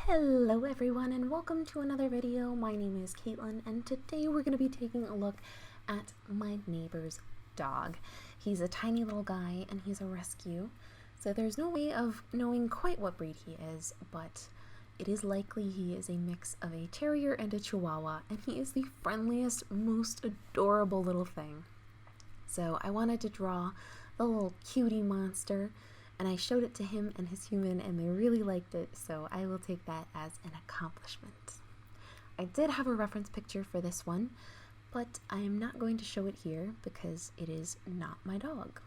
Hello everyone and welcome to another video. My name is Caitlin and today we're going to be taking a look at my neighbor's dog. He's a tiny little guy and he's a rescue, so there's no way of knowing quite what breed he is, but it is likely he is a mix of a terrier and a chihuahua, and he is the friendliest, most adorable little thing. So I wanted to draw the little cutie monster, and I showed it to him and his human and they really liked it, so I will take that as an accomplishment. I did have a reference picture for this one, but I am not going to show it here because it is not my dog.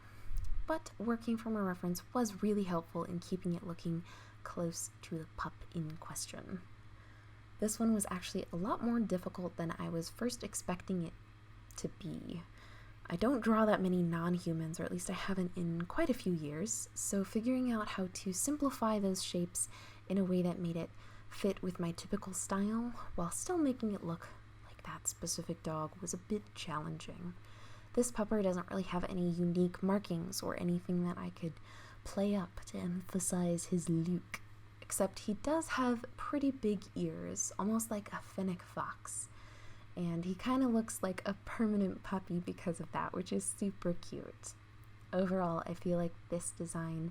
But working from a reference was really helpful in keeping it looking close to the pup in question. This one was actually a lot more difficult than I was first expecting it to be. I don't draw that many non-humans, or at least I haven't in quite a few years, so figuring out how to simplify those shapes in a way that made it fit with my typical style while still making it look like that specific dog was a bit challenging. This pupper doesn't really have any unique markings or anything that I could play up to emphasize his look, except he does have pretty big ears, almost like a fennec fox. And he kind of looks like a permanent puppy because of that, which is super cute. Overall, I feel like this design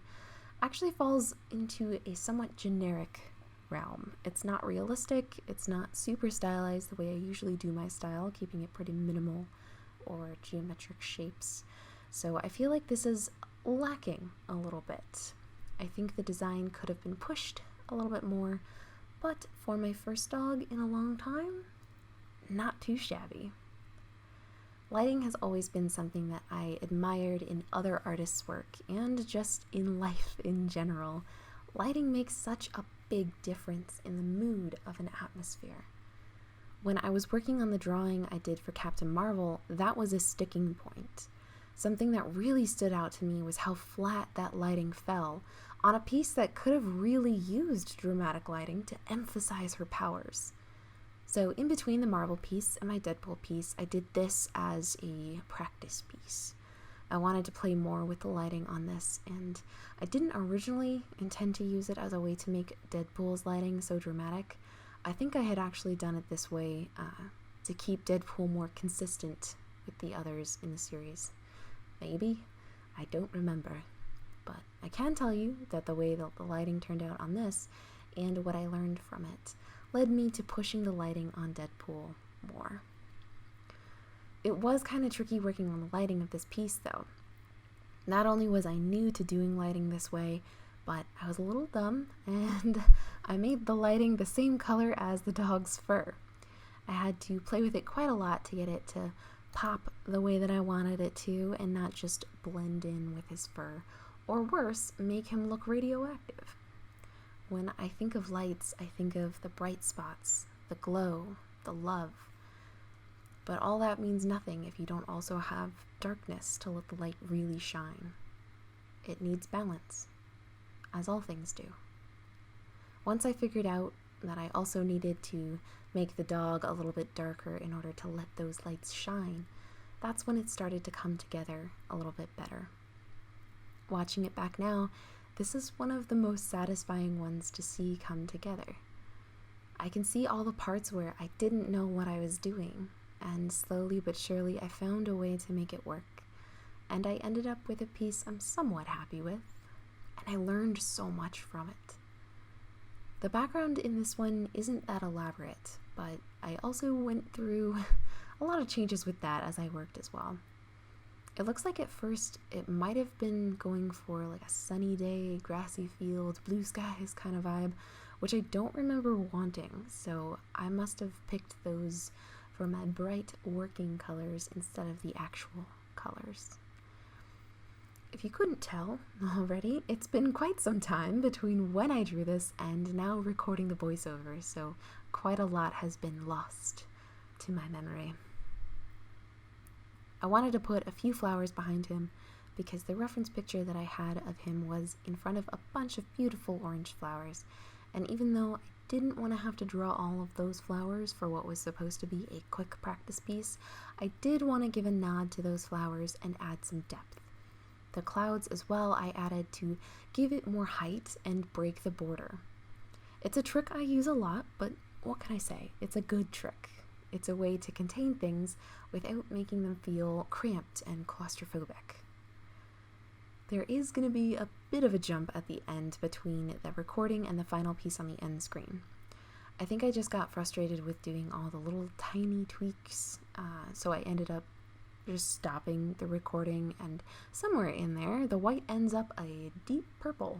actually falls into a somewhat generic realm. It's not realistic, it's not super stylized the way I usually do my style, keeping it pretty minimal or geometric shapes. So I feel like this is lacking a little bit. I think the design could have been pushed a little bit more, but for my first dog in a long time, not too shabby. Lighting has always been something that I admired in other artists' work and just in life in general. Lighting makes such a big difference in the mood of an atmosphere. When I was working on the drawing I did for Captain Marvel, that was a sticking point. Something that really stood out to me was how flat that lighting fell on a piece that could have really used dramatic lighting to emphasize her powers. So in between the Marvel piece and my Deadpool piece, I did this as a practice piece. I wanted to play more with the lighting on this, and I didn't originally intend to use it as a way to make Deadpool's lighting so dramatic. I think I had actually done it this way to keep Deadpool more consistent with the others in the series. Maybe? I don't remember. But I can tell you that the way that the lighting turned out on this, and what I learned from it, led me to pushing the lighting on Deadpool more. It was kind of tricky working on the lighting of this piece though. Not only was I new to doing lighting this way, but I was a little dumb and I made the lighting the same color as the dog's fur. I had to play with it quite a lot to get it to pop the way that I wanted it to and not just blend in with his fur, or worse, make him look radioactive. When I think of lights, I think of the bright spots, the glow, the love. But all that means nothing if you don't also have darkness to let the light really shine. It needs balance, as all things do. Once I figured out that I also needed to make the dog a little bit darker in order to let those lights shine, that's when it started to come together a little bit better. Watching it back now, this is one of the most satisfying ones to see come together. I can see all the parts where I didn't know what I was doing, and slowly but surely I found a way to make it work, and I ended up with a piece I'm somewhat happy with, and I learned so much from it. The background in this one isn't that elaborate, but I also went through a lot of changes with that as I worked as well. It looks like at first it might have been going for like a sunny day, grassy field, blue skies kind of vibe, which I don't remember wanting, so I must have picked those for my bright working colors instead of the actual colors. If you couldn't tell already, it's been quite some time between when I drew this and now recording the voiceover, so quite a lot has been lost to my memory. I wanted to put a few flowers behind him because the reference picture that I had of him was in front of a bunch of beautiful orange flowers, and even though I didn't want to have to draw all of those flowers for what was supposed to be a quick practice piece, I did want to give a nod to those flowers and add some depth. The clouds as well I added to give it more height and break the border. It's a trick I use a lot, but what can I say? It's a good trick. It's a way to contain things without making them feel cramped and claustrophobic. There is going to be a bit of a jump at the end between the recording and the final piece on the end screen. I think I just got frustrated with doing all the little tiny tweaks, so I ended up just stopping the recording, and somewhere in there, the white ends up a deep purple.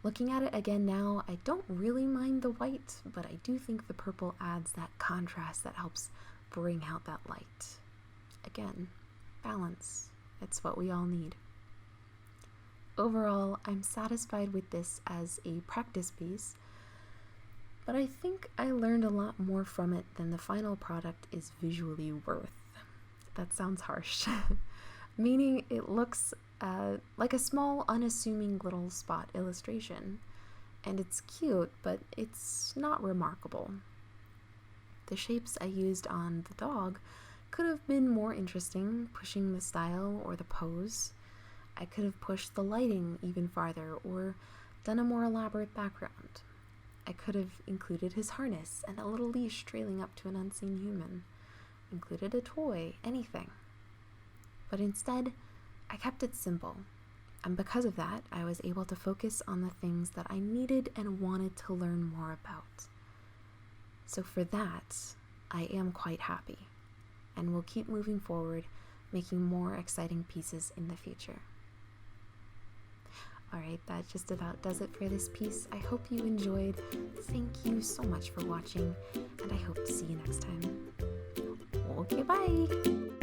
Looking at it again now, I don't really mind the white, but I do think the purple adds that contrast that helps bring out that light. Again, balance. It's what we all need. Overall, I'm satisfied with this as a practice piece, but I think I learned a lot more from it than the final product is visually worth. That sounds harsh. Meaning it looks like a small, unassuming little spot illustration. And it's cute, but it's not remarkable. The shapes I used on the dog could have been more interesting, pushing the style or the pose. I could have pushed the lighting even farther or done a more elaborate background. I could have included his harness and a little leash trailing up to an unseen human. Included a toy, anything. But instead, I kept it simple. And because of that, I was able to focus on the things that I needed and wanted to learn more about. So for that, I am quite happy. And will keep moving forward, making more exciting pieces in the future. Alright, that just about does it for this piece. I hope you enjoyed. Thank you so much for watching, and I hope to see you next time. Okay, bye!